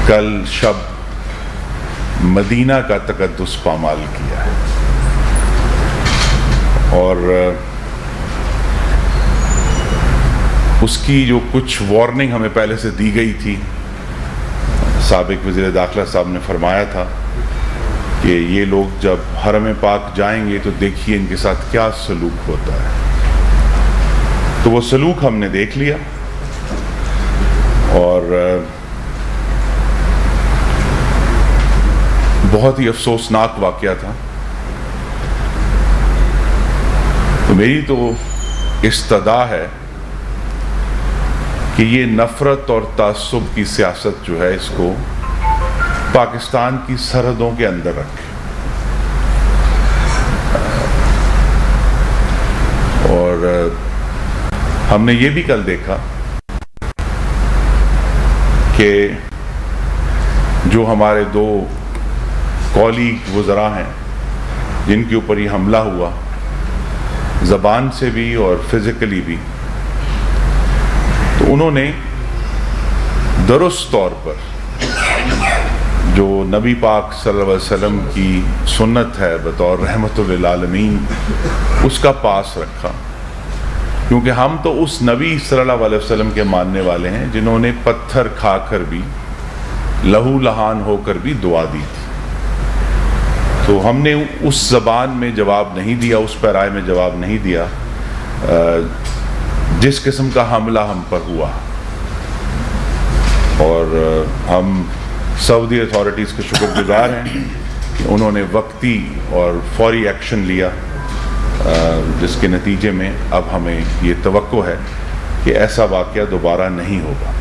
کل شب مدینہ کا تقدس پامال کیا ہے، اور اس کی جو کچھ وارننگ ہمیں پہلے سے دی گئی تھی، سابق وزیر داخلہ صاحب نے فرمایا تھا کہ یہ لوگ جب حرم پاک جائیں گے تو دیکھیے ان کے ساتھ کیا سلوک ہوتا ہے. تو وہ سلوک ہم نے دیکھ لیا، اور بہت ہی افسوسناک واقعہ تھا. تو میری تو استدعا ہے کہ یہ نفرت اور تعصب کی سیاست جو ہے اس کو پاکستان کی سرحدوں کے اندر رکھے. اور ہم نے یہ بھی کل دیکھا کہ جو ہمارے دو کولیگ وزراء ہیں جن کے اوپر یہ حملہ ہوا، زبان سے بھی اور فزیکلی بھی، تو انہوں نے درست طور پر جو نبی پاک صلی اللہ علیہ وسلم کی سنت ہے بطور رحمت للعالمین، اس کا پاس رکھا. کیونکہ ہم تو اس نبی صلی اللہ علیہ وسلم کے ماننے والے ہیں جنہوں نے پتھر کھا کر بھی، لہو لہان ہو کر بھی دعا دی تھی. تو ہم نے اس زبان میں جواب نہیں دیا، اس پیرائے میں جواب نہیں دیا جس قسم کا حملہ ہم پر ہوا. اور ہم سعودی اتھارٹیز کے شکر گزار ہیں کہ انہوں نے وقتی اور فوری ایکشن لیا، جس کے نتیجے میں اب ہمیں یہ توقع ہے کہ ایسا واقعہ دوبارہ نہیں ہوگا.